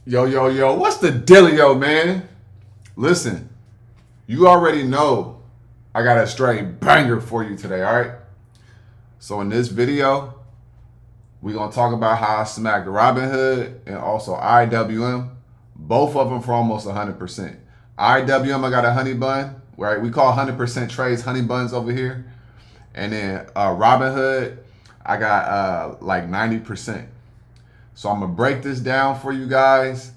Yo, what's the dealio, man? Listen, you already know I got a straight banger for you today, all right? So in this video, we're going to talk about how I smacked Robinhood and also IWM, both of them for almost 100%. IWM, I got a honey bun, right? We call 100% trades honey buns over here. And then Robinhood, I got like 90%. So I'm going to break this down for you guys,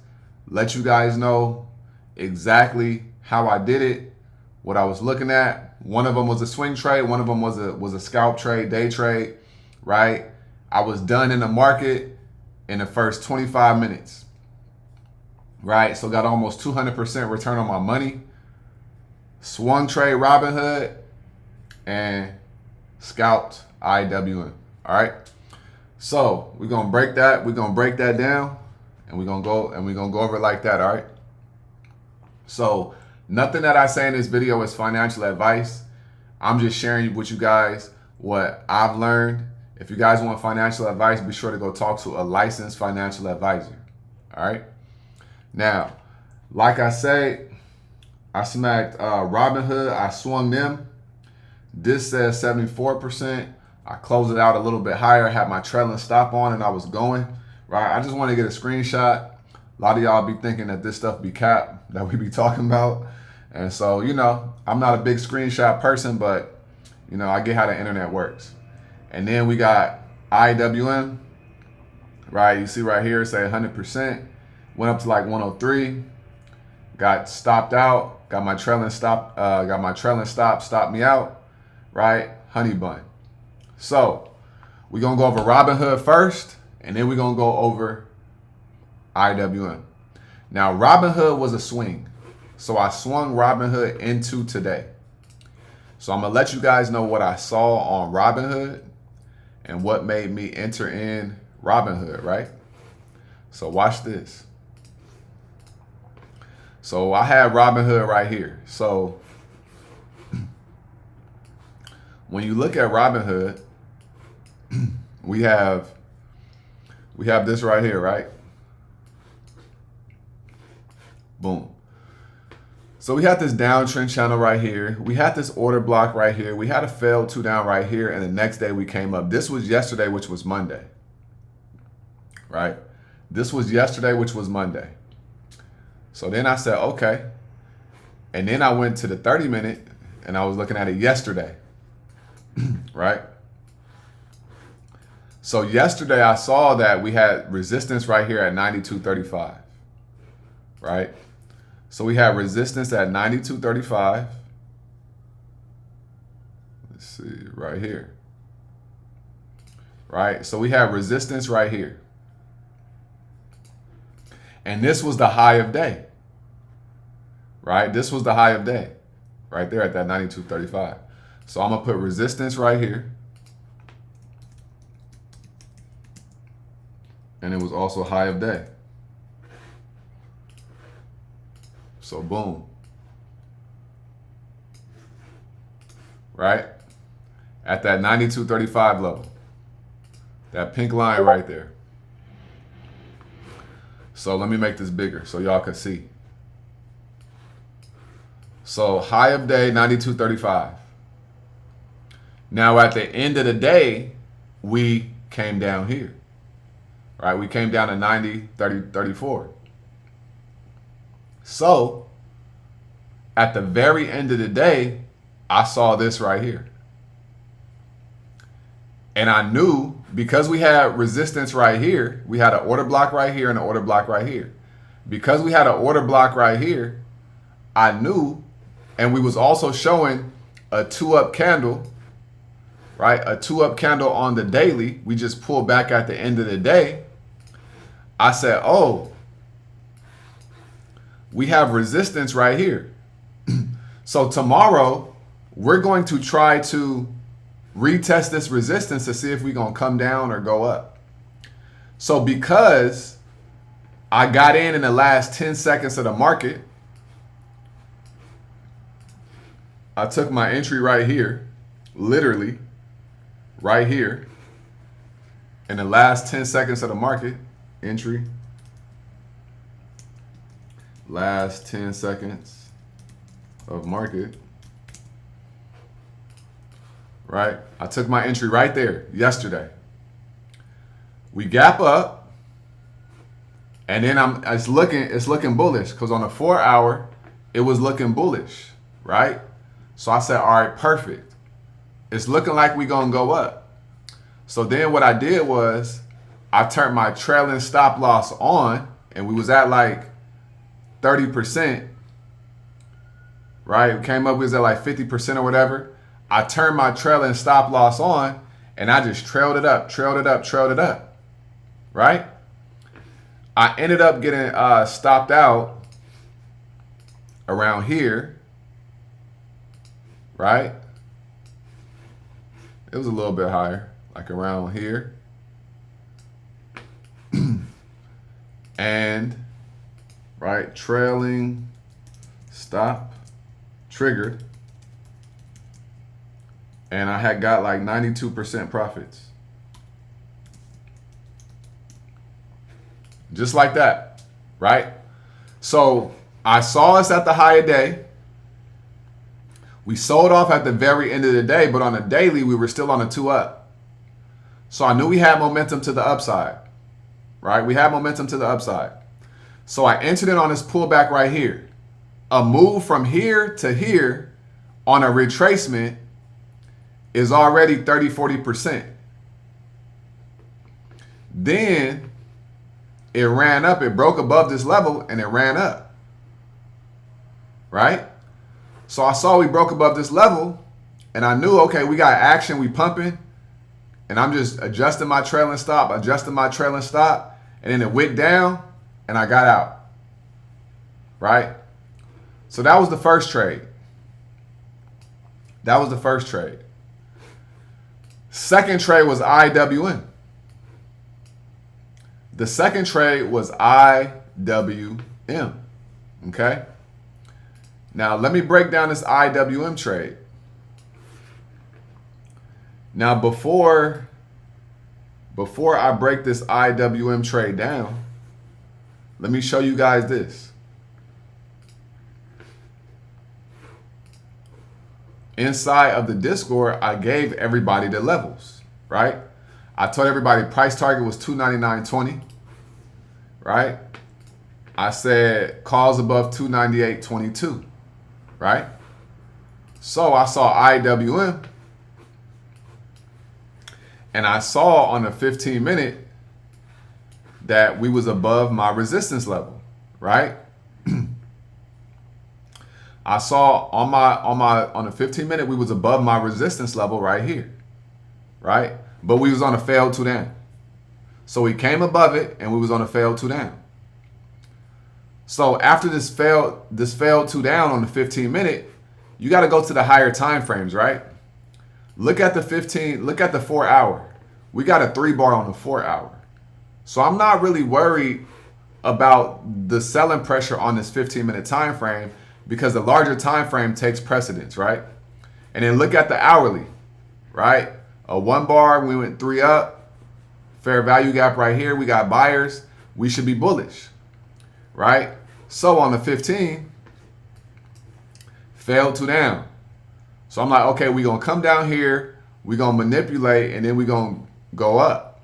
let you guys know exactly how I did it, what I was looking at. One of them was a swing trade. One of them was a scalp trade, day trade, right? I was done in the market in the first 25 minutes, right? So got almost 200% return on my money. Swung trade Robinhood and scalped IWM, all right? So we're gonna break that down, and we're gonna go over it like that, all right? So nothing that I say in this video is financial advice. I'm just sharing with you guys what I've learned. If you guys want financial advice, be sure to go talk to a licensed financial advisor. All right. Now, like I said, I smacked Robinhood. I swung them. This says 74%. I closed it out a little bit higher, had my trailing stop on, and I was going, right? I just want to get a screenshot. A lot of y'all be thinking that this stuff be cap that we be talking about. And so, I'm not a big screenshot person, but, I get how the internet works. And then we got IWM, right? You see right here, say 100%. Went up to like 103. Got stopped out. Got my trailing stop, stopped me out, right? Honey bun. So we're going to go over Robinhood first, and then we're going to go over IWM. Now, Robinhood was a swing. So I swung Robinhood into today. So I'm going to let you guys know what I saw on Robinhood and what made me enter in Robinhood, right? So watch this. So I have Robinhood right here. So when you look at Robinhood, we have this right here, right? Boom. So we had this downtrend channel right here. We had this order block right here. We had a failed 2 down right here, and the next day we came up. This was yesterday, which was Monday, right? This was yesterday, which was Monday. So then I said, okay. And then I went to the 30-minute, and I was looking at it yesterday, right? So yesterday I saw that we had resistance right here at 92.35, right? So we have resistance at 92.35. Let's see, right here. Right? So we have resistance right here. And this was the high of day. Right? This was the high of day. Right there at that 92.35. So I'm going to put resistance right here. And it was also high of day. So boom. Right? At that 92.35 level. That pink line right there. So let me make this bigger so y'all can see. So high of day, 92.35. Now at the end of the day, we came down here. Right? We came down to 90.34. So, at the very end of the day, I saw this right here. And I knew, because we had resistance right here, we had an order block right here and an order block right here. Because we had an order block right here, I knew, and we was also showing a 2-up candle, right? A 2-up candle on the daily. We just pulled back at the end of the day. I said, oh, we have resistance right here. So tomorrow, we're going to try to retest this resistance to see if we're going to come down or go up. So because I got in the last 10 seconds of the market, I took my entry right here, literally right here, in the last 10 seconds of the market, entry. last 10 seconds of market, right? I took my entry right there yesterday. We gap up, and then it's looking bullish, because on the 4 hour, it was looking bullish, right? So I said, all right, perfect. It's looking like we're gonna go up. So then what I did was I turned my trailing stop loss on, and we was at like 30%, right? We came up, we was at like 50% or whatever. I turned my trailing stop loss on, and I just trailed it up, right? I ended up getting stopped out around here, right? It was a little bit higher, like around here. And, right, trailing stop triggered. And I had got like 92% profits. Just like that, right? So I saw us at the high of day. We sold off at the very end of the day, but on the daily, we were still on a 2 up. So I knew we had momentum to the upside, right? We had momentum to the upside. So I entered in on this pullback right here. A move from here to here on a retracement is already 30-40%. Then it ran up, it broke above this level, and it ran up, right? So I saw we broke above this level, and I knew, okay, we got action, we pumping, and I'm just adjusting my trailing stop, and then it went down, and I got out, right? So that was the first trade. Second trade was IWM. The second trade was IWM, okay? Now, let me break down this IWM trade. Now, before I break this IWM trade down, let me show you guys this. Inside of the Discord, I gave everybody the levels, right? I told everybody price target was $299.20, right? I said calls above $298.22, right? So I saw IWM, and I saw on the 15-minute that we was above my resistance level, right? I saw on the 15-minute we was above my resistance level right here, right? But we was on a failed 2 down. So we came above it, and we was on a failed 2 down. So after this failed 2 down on the 15-minute, you got to go to the higher time frames, right? Look at the 4 hour. We got a 3 bar on the 4 hour. So I'm not really worried about the selling pressure on this 15-minute time frame, because the larger time frame takes precedence, right? And then look at the hourly, right? A 1 bar, we went 3 up. Fair value gap right here. We got buyers. We should be bullish, right? So on the 15, failed 2 down. So I'm like, okay, we're going to come down here. We're going to manipulate, and then we're going to go up.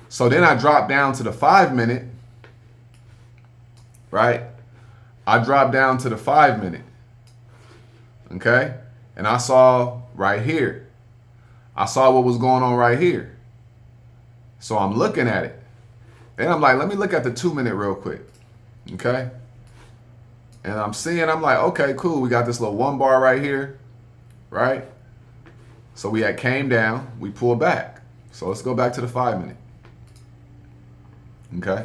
So then I dropped down to the 5-minute, right? I dropped down to the 5-minute, okay? And I saw right here. I saw what was going on right here. So I'm looking at it. And I'm like, let me look at the 2-minute real quick, okay? And I'm like, okay, cool. We got this little 1 bar right here, right? So we had came down, we pulled back. So let's go back to the 5-minute, okay?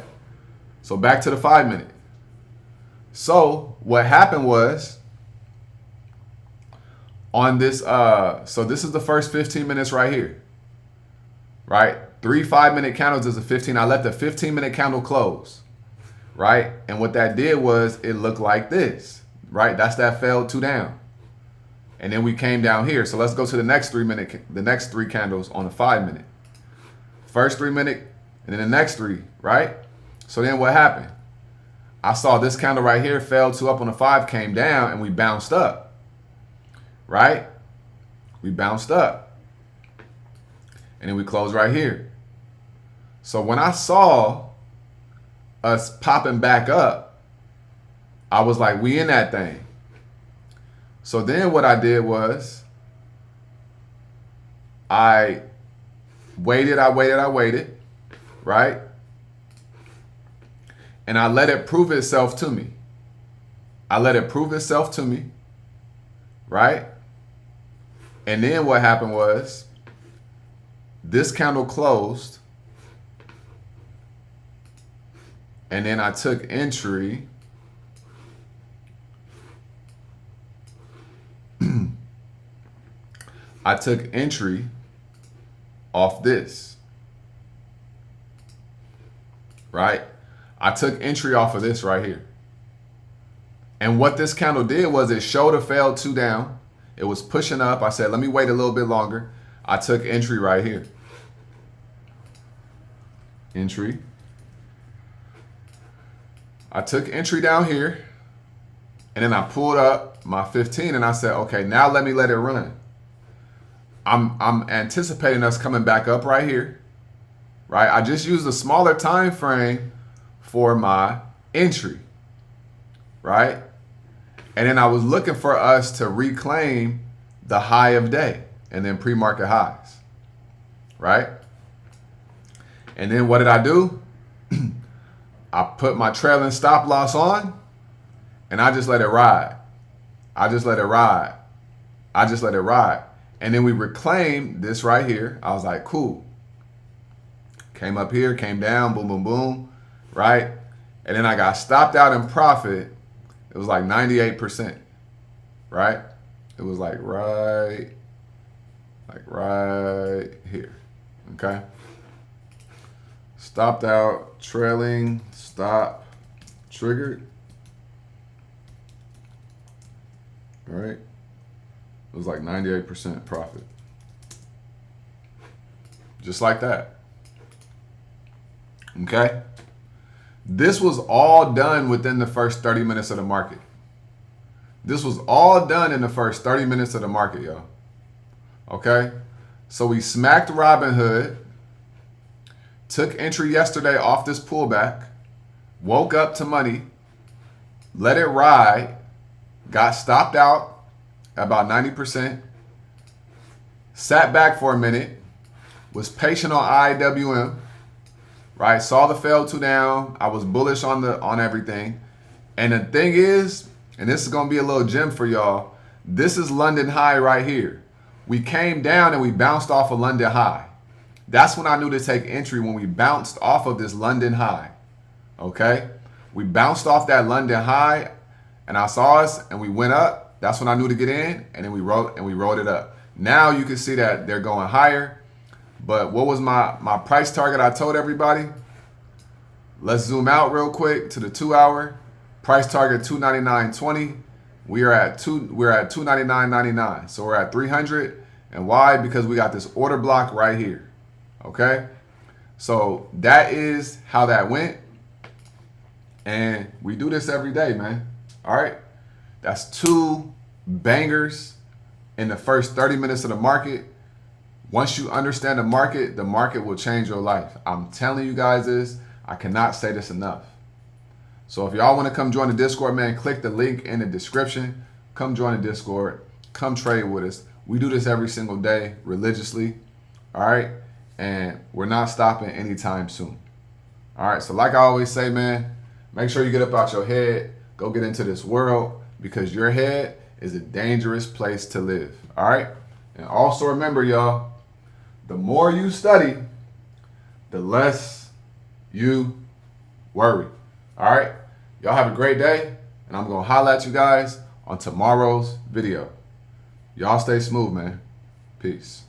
So back to the 5-minute. So what happened was on this, so this is the first 15 minutes right here, right? 3 5-minute candles is a 15. I let the 15-minute candle close, right? And what that did was it looked like this, right? That's that failed 2 down. And then we came down here. So let's go to the next 3 candles on the 5-minute. First 3-minute and then the next 3, right? So then what happened? I saw this candle right here fell to up on the 5, came down, and we bounced up. Right? We bounced up. And then we closed right here. So when I saw us popping back up, I was like, we in that thing. So then what I did was I waited, right? And I let it prove itself to me. Right? And then what happened was this candle closed, and then I took entry. I took entry off this, right? I took entry off of this right here. And what this candle did was it showed a failed 2 down. It was pushing up. I said, let me wait a little bit longer. I took entry right here. Entry. I took entry down here. And then I pulled up my 15 and I said, okay, now let me let it run. I'm anticipating us coming back up right here. Right? I just used a smaller time frame for my entry. Right? And then I was looking for us to reclaim the high of day and then pre-market highs, right? And then what did I do? I put my trailing stop loss on and I just let it ride. And then we reclaimed this right here. I was like, cool. Came up here, came down, boom, boom, boom, right? And then I got stopped out in profit. It was like 98%, right? It was like right here, okay? Stopped out, trailing, stop, triggered, right? It was like 98% profit. Just like that, okay? This was all done within the first 30 minutes of the market. This was all done in the first 30 minutes of the market, y'all. Okay? So we smacked Robinhood, took entry yesterday off this pullback, woke up to money, let it ride, got stopped out at about 90%, sat back for a minute, was patient on IWM, right? Saw the failed 2 down. I was bullish on everything. And the thing is, and this is going to be a little gem for y'all, this is London high right here. We came down and we bounced off a London high. That's when I knew to take entry, when we bounced off of this London high. Okay? We bounced off that London high and I saw us and we went up. That's when I knew to get in, and then we rode it up. Now you can see that they're going higher. But what was my price target I told everybody? Let's zoom out real quick to the 2 hour. Price target 299.20. We're at 299.99. So we're at 300. And why? Because we got this order block right here. Okay? So that is how that went. And we do this every day, man. All right? That's 2 bangers in the first 30 minutes of the market. Once you understand the market will change your life. I'm telling you guys this. I cannot say this enough. So if y'all want to come join the Discord, man, click the link in the description. Come join the Discord. Come trade with us. We do this every single day religiously. All right? And we're not stopping anytime soon. All right? So like I always say, man, make sure you get up out your head. Go get into this world, because your head is a dangerous place to live. All right? And also remember, y'all, the more you study, the less you worry. All right? Y'all have a great day, and I'm going to holler at you guys on tomorrow's video. Y'all stay smooth, man. Peace.